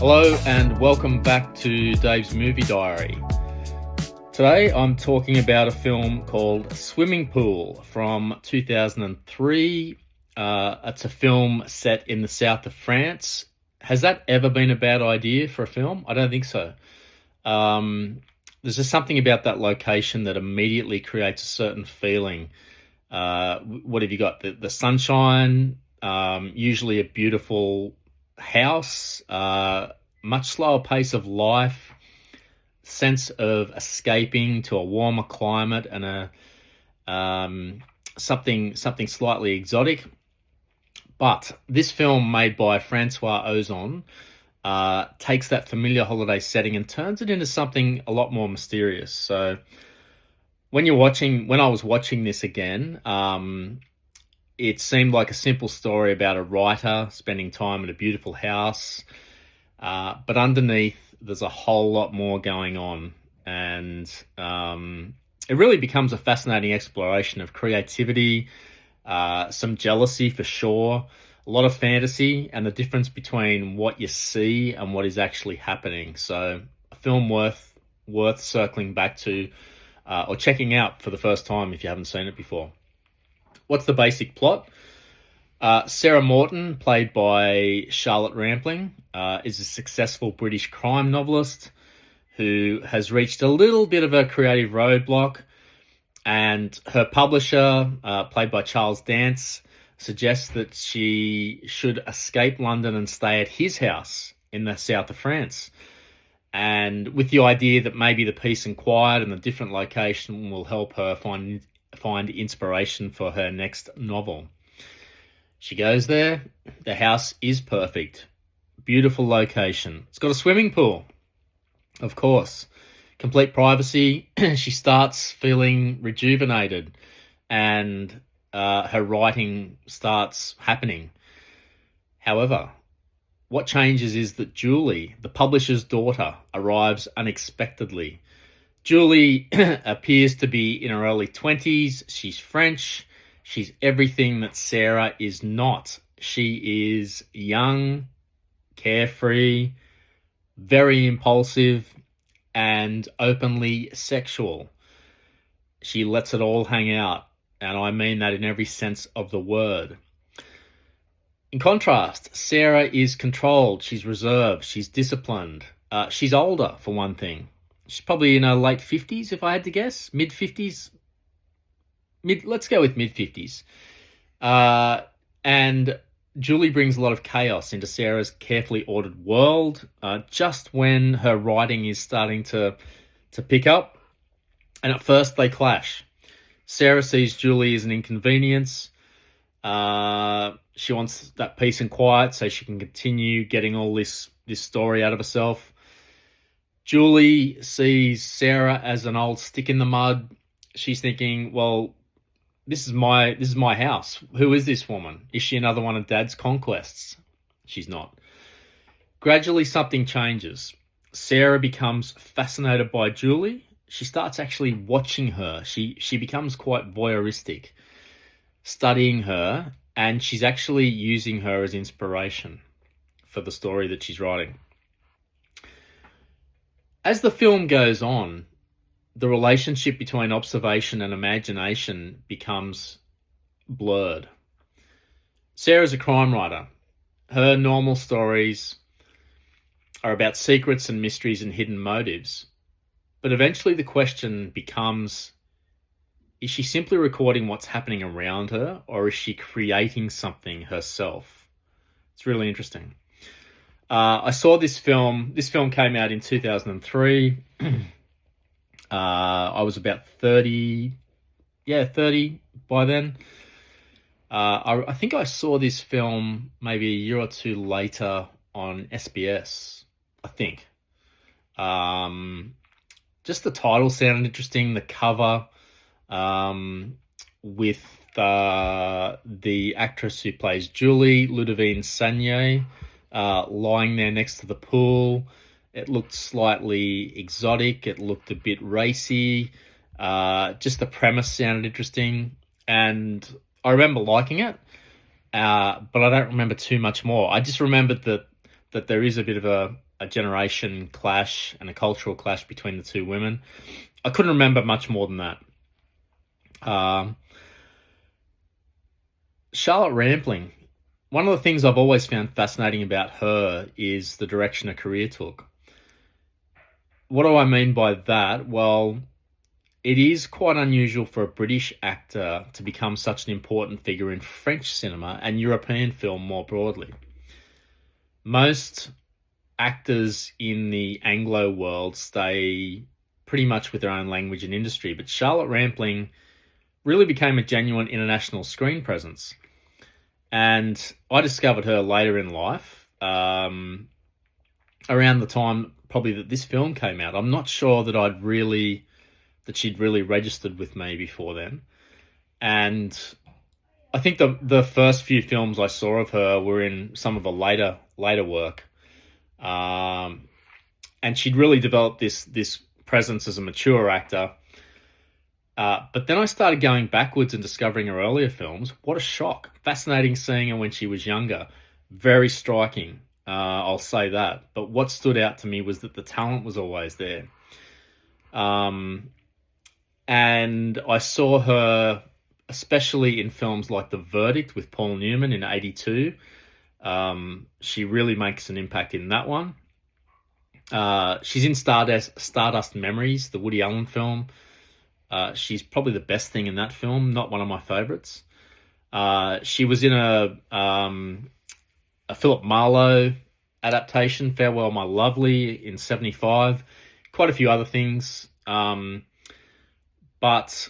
Hello and welcome back to Dave's Movie Diary. Today I'm talking about a film called Swimming Pool from 2003. It's a film set in the south of France. Has that ever been a bad idea for a film? I don't think so. There's just something about that location that immediately creates a certain feeling. What have you got? The sunshine, usually a beautiful house, much slower pace of life, sense of escaping to a warmer climate, and something slightly exotic. But this film, made by Francois Ozon, takes that familiar holiday setting and turns it into something a lot more mysterious. So when I was watching this again, it seemed like a simple story about a writer spending time in a beautiful house. But underneath, there's a whole lot more going on. And it really becomes a fascinating exploration of creativity, some jealousy for sure, a lot of fantasy, and the difference between what you see and what is actually happening. So a film worth circling back to or checking out for the first time if you haven't seen it before. What's the basic plot? Sarah Morton, played by Charlotte Rampling, is a successful British crime novelist who has reached a little bit of a creative roadblock, and her publisher, played by Charles Dance, suggests that she should escape London and stay at his house in the south of France. And with the idea that maybe the peace and quiet and the different location will help her find inspiration for her next novel. She goes there. The house is perfect. Beautiful location. It's got a swimming pool, of course. Complete privacy. She starts feeling rejuvenated, and her writing starts happening. However, what changes is that Julie, the publisher's daughter, arrives unexpectedly. Julie appears to be in her early 20s. She's French. She's everything that Sarah is not. She is young, carefree, very impulsive, and openly sexual. She lets it all hang out, and I mean that in every sense of the word. In contrast, Sarah is controlled. She's reserved. She's disciplined. She's older, for one thing. She's probably in her late 50s, if I had to guess. Mid-50s. Let's go with mid-50s. And Julie brings a lot of chaos into Sarah's carefully ordered world, just when her writing is starting to pick up. And at first they clash. Sarah sees Julie as an inconvenience. She wants that peace and quiet so she can continue getting all this story out of herself. Julie sees Sarah as an old stick in the mud. She's thinking, well, this is my house. Who is this woman? Is she another one of Dad's conquests? She's not. Gradually, something changes. Sarah becomes fascinated by Julie. She starts actually watching her. She becomes quite voyeuristic, studying her, and she's actually using her as inspiration for the story that she's writing. As the film goes on, the relationship between observation and imagination becomes blurred. Sarah's a crime writer. Her normal stories are about secrets and mysteries and hidden motives. But eventually the question becomes, is she simply recording what's happening around her, or is she creating something herself? It's really interesting. I saw this film. This film came out in 2003. I was about 30 by then. I think I saw this film maybe a year or two later on SBS, I think. Just the title sounded interesting. The cover, with the actress who plays Julie, Ludivine Sagnier, lying there next to the pool. It looked slightly exotic. It looked a bit racy. Just the premise sounded interesting. And I remember liking it, but I don't remember too much more. I just remembered that there is a bit of a generation clash and a cultural clash between the two women. I couldn't remember much more than that. Charlotte Rampling, one of the things I've always found fascinating about her is the direction her career took. What do I mean by that? Well, it is quite unusual for a British actor to become such an important figure in French cinema and European film more broadly. Most actors in the Anglo world stay pretty much with their own language and industry, but Charlotte Rampling really became a genuine international screen presence. And I discovered her later in life, around the time probably that this film came out. I'm not sure that she'd really registered with me before then. And I think the first few films I saw of her were in some of her later work. And she'd really developed this presence as a mature actor. But then I started going backwards and discovering her earlier films. What a shock. Fascinating seeing her when she was younger. Very striking, I'll say that. But what stood out to me was that the talent was always there. And I saw her, especially in films like The Verdict with Paul Newman in '82. She really makes an impact in that one. She's in Stardust Memories, the Woody Allen film. She's probably the best thing in that film, not one of my favorites. She was in a Philip Marlowe adaptation, Farewell My Lovely, in '75. Quite a few other things. But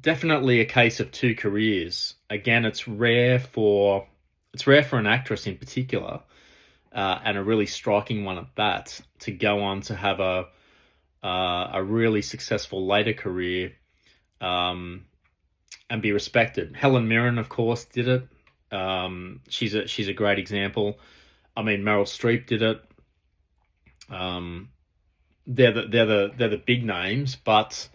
definitely a case of two careers. Again, it's rare for an actress in particular, and a really striking one at that, to go on to have a really successful later career, and be respected. Helen Mirren, of course, did it. She's a great example. I mean, Meryl Streep did it. They're the big names, but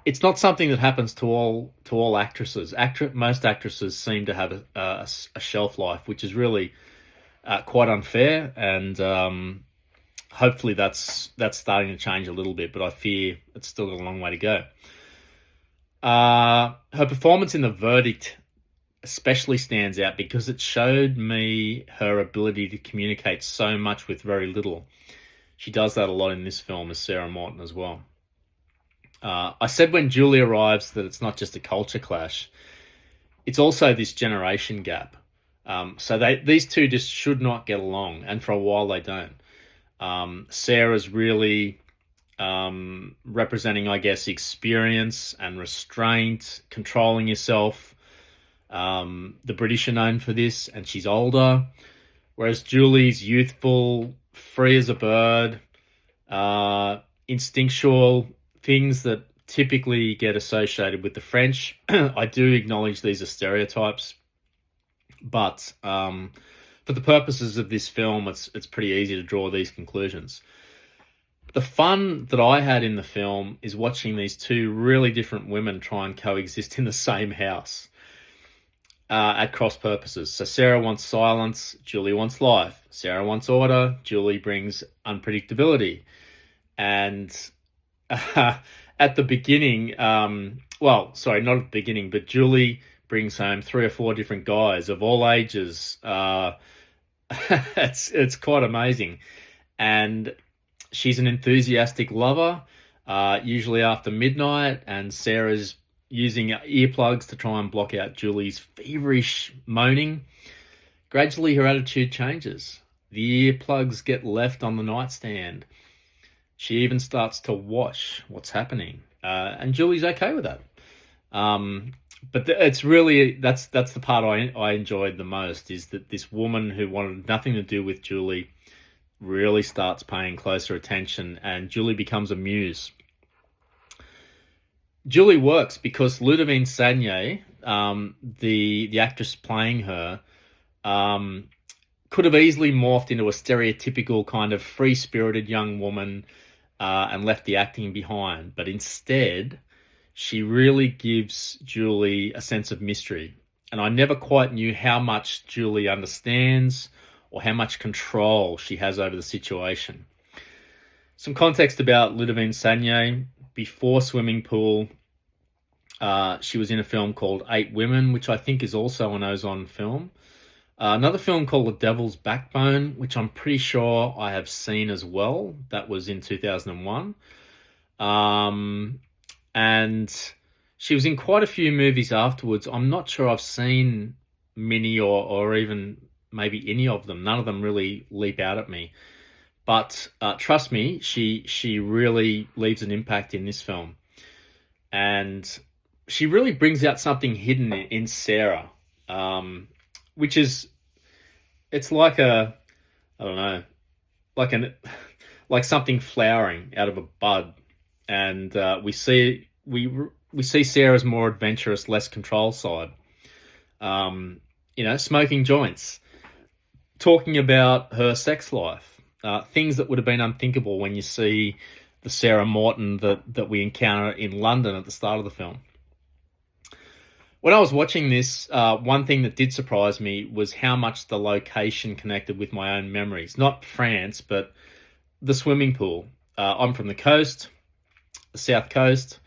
it's not something that happens to all actresses. Most actresses seem to have a shelf life, which is really quite unfair, and hopefully that's starting to change a little bit, but I fear it's still got a long way to go. Her performance in The Verdict especially stands out because it showed me her ability to communicate so much with very little. She does that a lot in this film as Sarah Morton as well. I said when Julie arrives that it's not just a culture clash, it's also this generation gap. So these two just should not get along, and for a while they don't. Sarah's really representing, I guess, experience and restraint, controlling yourself. The British are known for this, and she's older, whereas Julie's youthful, free as a bird, instinctual, things that typically get associated with the French. I do acknowledge these are stereotypes, but for the purposes of this film, it's pretty easy to draw these conclusions. The fun that I had in the film is watching these two really different women try and coexist in the same house, at cross purposes. So Sarah wants silence, Julie wants life. Sarah wants order, Julie brings unpredictability. And at the beginning, not at the beginning, but Julie brings home 3 or 4 different guys of all ages. It's quite amazing. And she's an enthusiastic lover, usually after midnight, and Sarah's using earplugs to try and block out Julie's feverish moaning. Gradually, her attitude changes. The earplugs get left on the nightstand. She even starts to watch what's happening, and Julie's okay with that. But it's really, that's the part I enjoyed the most, is that this woman who wanted nothing to do with Julie really starts paying closer attention, and Julie becomes a muse. Julie works because Ludivine Sagnier, the actress playing her, could have easily morphed into a stereotypical kind of free-spirited young woman, and left the acting behind. But instead, she really gives Julie a sense of mystery. And I never quite knew how much Julie understands or how much control she has over the situation. Some context about Ludivine Sagnier. Before Swimming Pool, she was in a film called Eight Women, which I think is also an Ozon film. Another film called The Devil's Backbone, which I'm pretty sure I have seen as well. That was in 2001. And she was in quite a few movies afterwards. I'm not sure I've seen many or even maybe any of them. None of them really leap out at me. But trust me, she really leaves an impact in this film. And she really brings out something hidden in Sarah, which is, it's like I don't know, like something flowering out of a bud. And we see Sarah's more adventurous, less control side. Smoking joints, talking about her sex life, things that would have been unthinkable when you see the Sarah Morton that we encounter in London at the start of the film. When I was watching this, one thing that did surprise me was how much the location connected with my own memories. Not France, but the swimming pool. I'm from the coast, the South Coast.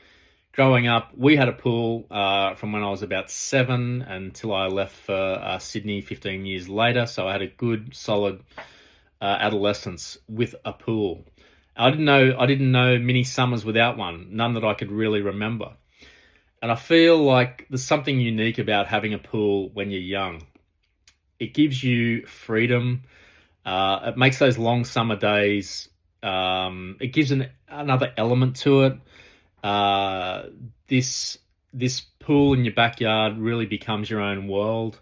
Growing up, we had a pool from when I was about 7 until I left for Sydney 15 years later. So I had a good, solid adolescence with a pool. I didn't know many summers without one, none that I could really remember. And I feel like there's something unique about having a pool when you're young. It gives you freedom. It makes those long summer days. It gives another element to it. This pool in your backyard really becomes your own world.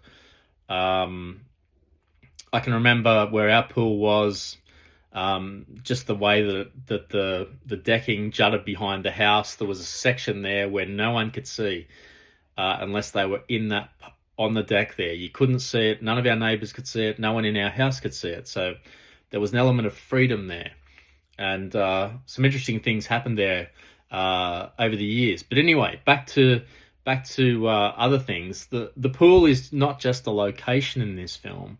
I can remember where our pool was. Just the way that the decking jutted behind the house, there was a section there where no one could see unless they were on the deck there. You couldn't see it. None of our neighbours could see it. No one in our house could see it. So there was an element of freedom there, and some interesting things happened there over the years. But anyway, back to other things. The pool is not just a location in this film.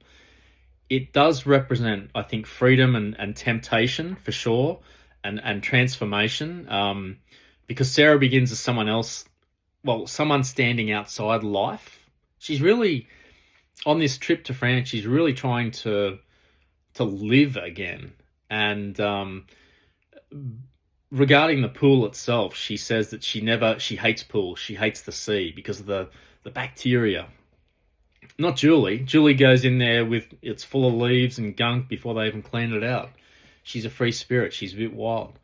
It does represent, I think, freedom and temptation for sure, and transformation. Because Sarah begins as someone standing outside life. She's really, on this trip to France, she's really trying to live again. And regarding the pool itself, she says that she hates pools. She hates the sea because of the bacteria. Not Julie. Julie goes in there it's full of leaves and gunk before they even clean it out. She's a free spirit. She's a bit wild.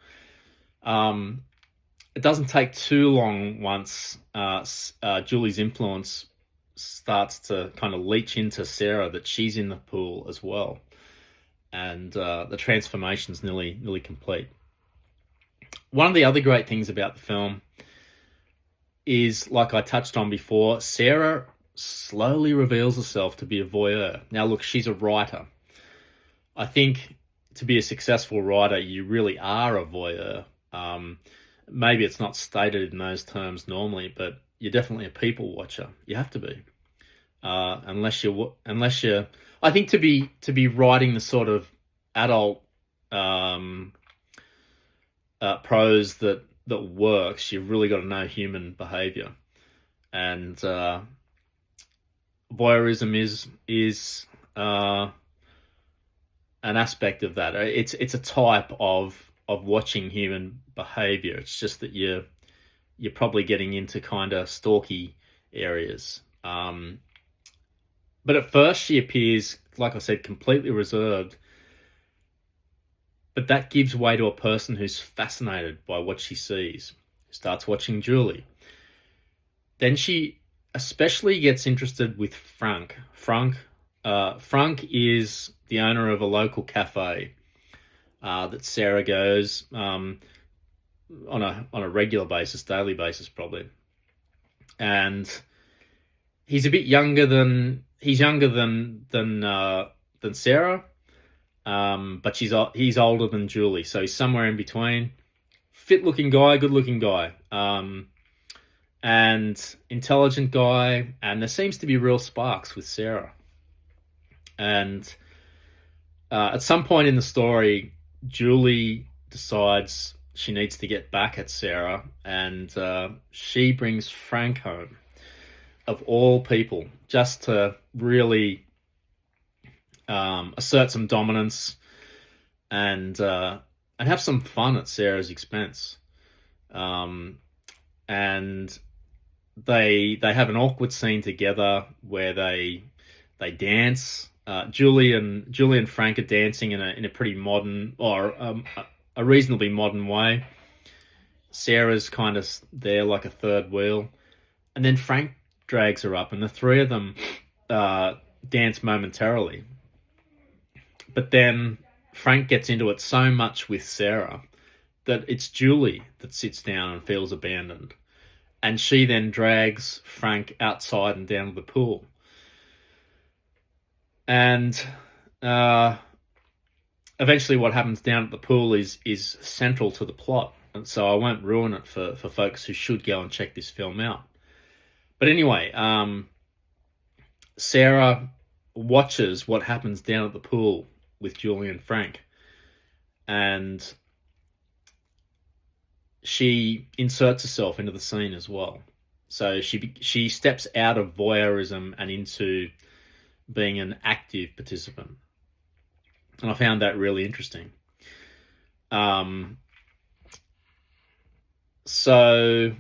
It doesn't take too long once Julie's influence starts to kind of leach into Sarah that she's in the pool as well. And the transformation's nearly complete. One of the other great things about the film is, like I touched on before, Sarah slowly reveals herself to be a voyeur. Now, look, she's a writer. I think to be a successful writer, you really are a voyeur. Maybe it's not stated in those terms normally, but you're definitely a people watcher. You have to be, unless you're. I think to be writing the sort of adult prose that works, you've really got to know human behavior, and voyeurism is an aspect of that. It's a type of watching human behavior. It's just that you're probably getting into kind of stalky areas. But at first she appears, like I said, completely reserved. But that gives way to a person who's fascinated by what she sees, starts watching Julie. Then she especially gets interested with Frank. Frank is the owner of a local cafe that Sarah goes on a regular basis, daily basis probably. And he's a bit younger than Sarah, but he's older than Julie, so he's somewhere in between. Fit-looking guy, good-looking guy. And intelligent guy, and there seems to be real sparks with Sarah. And At some point in the story, Julie decides she needs to get back at Sarah, and she brings Frank home, of all people, just to really assert some dominance and have some fun at Sarah's expense. Um, and they have an awkward scene together where they dance. Julie and Frank are dancing in a pretty modern, or a reasonably modern way. Sarah's kind of there like a third wheel, and then Frank drags her up, and the three of them dance momentarily. But then Frank gets into it so much with Sarah that it's Julie that sits down and feels abandoned. And she then drags Frank outside and down to the pool. And eventually what happens down at the pool is central to the plot. And so I won't ruin it for folks who should go and check this film out. But anyway, Sarah watches what happens down at the pool with Julie and Frank. And she inserts herself into the scene as well. So she steps out of voyeurism and into being an active participant. And I found that really interesting. So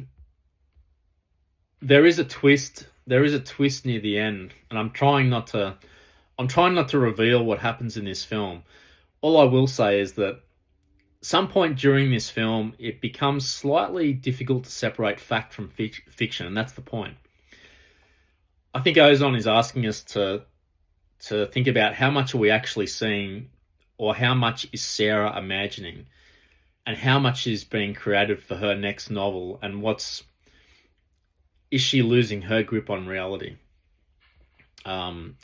there is a twist. There is a twist near the end, and I'm trying not to reveal what happens in this film. All I will say is that some point during this film, it becomes slightly difficult to separate fact from fiction, and that's the point. I think Ozon is asking us to think about how much are we actually seeing, or how much is Sarah imagining, and how much is being created for her next novel, and is she losing her grip on reality? And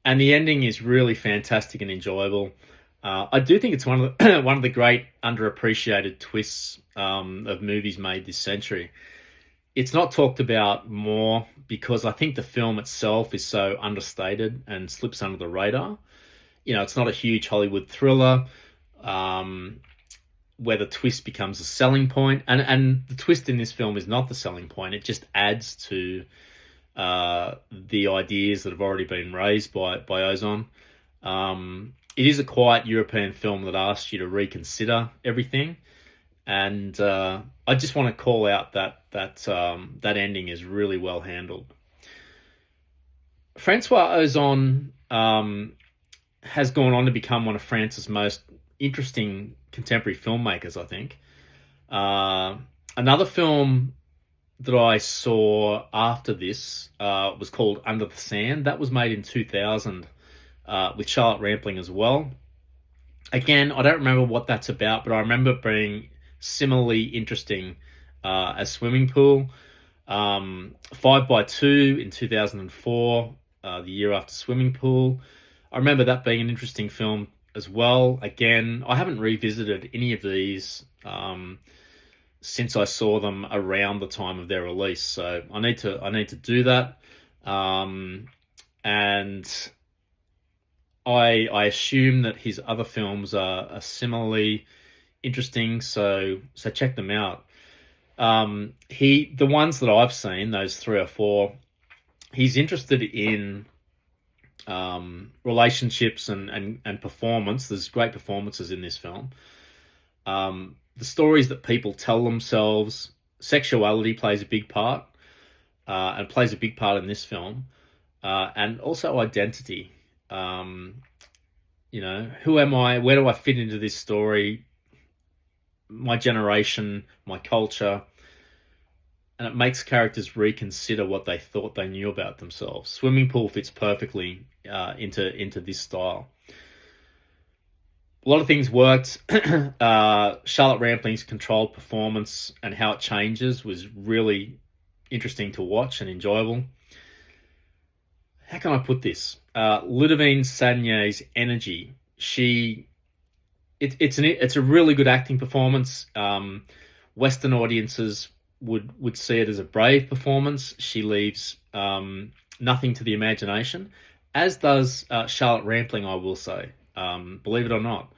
the ending is really fantastic and enjoyable. I do think it's one of the great underappreciated twists of movies made this century. It's not talked about more because I think the film itself is so understated and slips under the radar. You know, it's not a huge Hollywood thriller where the twist becomes a selling point. And the twist in this film is not the selling point. It just adds to the ideas that have already been raised by Ozon. It is a quiet European film that asks you to reconsider everything. And I just want to call out that ending is really well handled. Francois Ozon has gone on to become one of France's most interesting contemporary filmmakers, I think. Another film that I saw after this was called Under the Sand. That was made in 2000 with Charlotte Rampling as well. Again, I don't remember what that's about, but I remember it being similarly interesting as Swimming Pool. 5x2 in 2004, the year after Swimming Pool. I remember that being an interesting film as well. Again, I haven't revisited any of these since I saw them around the time of their release, so I need to do that. And I assume that his other films are similarly interesting, so check them out. The ones that I've seen, those 3 or 4, he's interested in relationships and performance. There's great performances in this film. The stories that people tell themselves, sexuality plays a big part, and plays a big part in this film, and also identity. You know, who am I? Where do I fit into this story? My generation, my culture. And it makes characters reconsider what they thought they knew about themselves. Swimming Pool fits perfectly into this style. A lot of things worked. Charlotte Rampling's controlled performance and how it changes was really interesting to watch and enjoyable. How can I put this? Ludivine Sagnet's energy. It's a really good acting performance. Western audiences would see it as a brave performance. She leaves nothing to the imagination, as does Charlotte Rampling, I will say. believe it or not.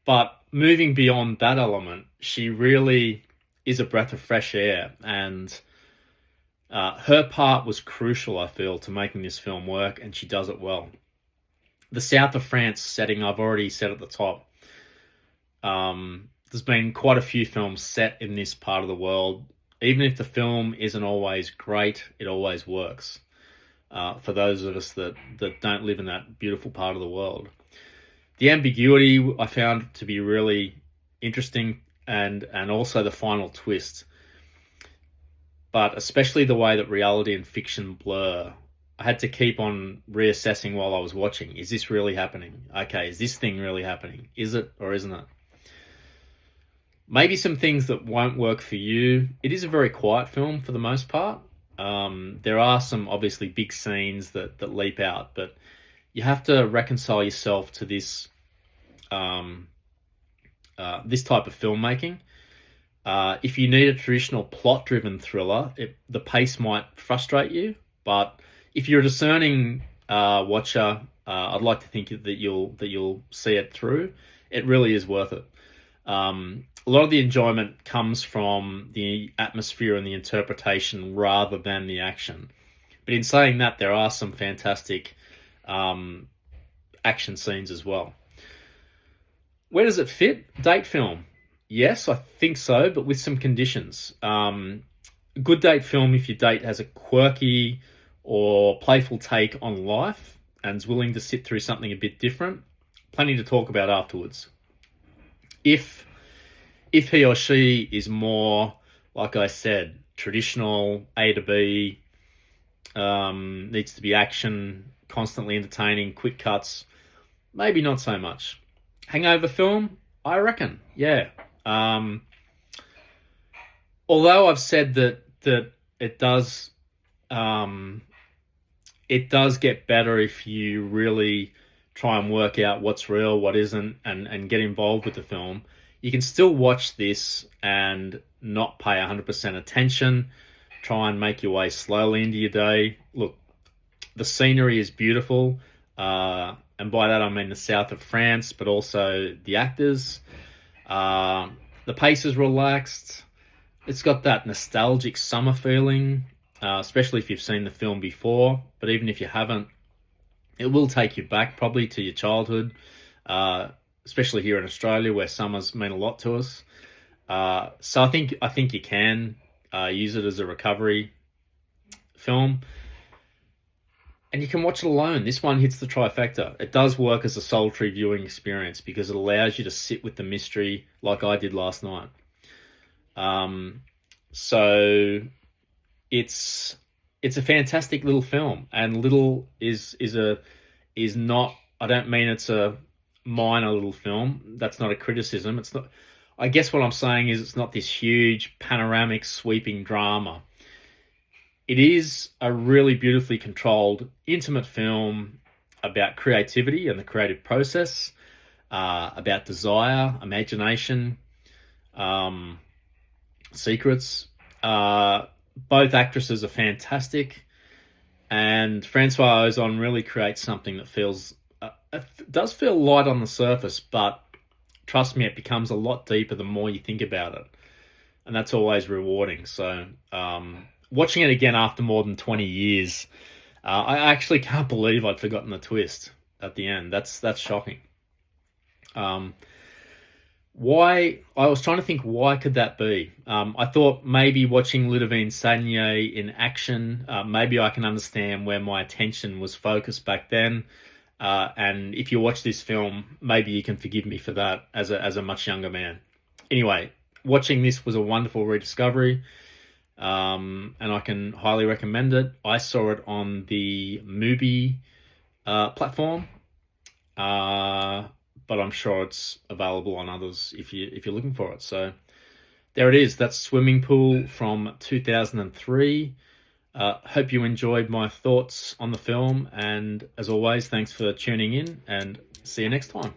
But moving beyond that element, she really is a breath of fresh air, and her part was crucial, I feel, to making this film work, and she does it well. The south of France setting, I've already said at the top. There's been quite a few films set in this part of the world. Even if the film isn't always great, it always works. For those of us that don't live in that beautiful part of the world. The ambiguity I found to be really interesting, and also the final twist. But especially the way that reality and fiction blur. I had to keep on reassessing while I was watching. Is this really happening? Okay, is this thing really happening? Is it or isn't it? Maybe some things that won't work for you. It is a very quiet film for the most part. There are some obviously big scenes that leap out, but you have to reconcile yourself to this this type of filmmaking. If you need a traditional plot-driven thriller, the pace might frustrate you. But if you're a discerning watcher, I'd like to think that you'll see it through. It really is worth it. A lot of the enjoyment comes from the atmosphere and the interpretation rather than the action. But in saying that, there are some fantastic action scenes as well. Where does it fit? Date film. Yes, I think so, but with some conditions. Good date film if your date has a quirky or playful take on life and is willing to sit through something a bit different. Plenty to talk about afterwards. If he or she is more, like I said, traditional, A to B, needs to be action, constantly entertaining, quick cuts, maybe not so much. Hangover film, I reckon, yeah. Although I've said that it does get better if you really try and work out what's real, what isn't, and get involved with the film. You can still watch this and not pay 100% attention. Try and make your way slowly into your day. Look, the scenery is beautiful. And by that I mean the south of France, but also the actors. The pace is relaxed. It's got that nostalgic summer feeling, especially if you've seen the film before. But even if you haven't, it will take you back probably to your childhood, especially here in Australia where summers mean a lot to us. So I think you can use it as a recovery film. And you can watch it alone. This one hits the trifecta. It does work as a solitary viewing experience because it allows you to sit with the mystery like I did last night. So it's a fantastic little film, and little is not. I don't mean it's a minor little film. That's not a criticism. It's not. I guess what I'm saying is it's not this huge panoramic sweeping drama. It is a really beautifully controlled, intimate film about creativity and the creative process, about desire, imagination, secrets. Both actresses are fantastic, and Francois Ozon really creates something that feels, it does feel light on the surface, but trust me, it becomes a lot deeper the more you think about it, and that's always rewarding. So, watching it again after more than 20 years, I actually can't believe I'd forgotten the twist at the end. That's shocking. Why? I was trying to think, why could that be? I thought maybe watching Ludivine Sagnier in action, maybe I can understand where my attention was focused back then. And if you watch this film, maybe you can forgive me for that as a much younger man. Anyway, watching this was a wonderful rediscovery. And I can highly recommend it. I saw it on the Mubi platform, but I'm sure it's available on others if you're looking for it. So there it is. That's Swimming Pool from 2003. Hope you enjoyed my thoughts on the film, and as always, thanks for tuning in, and see you next time.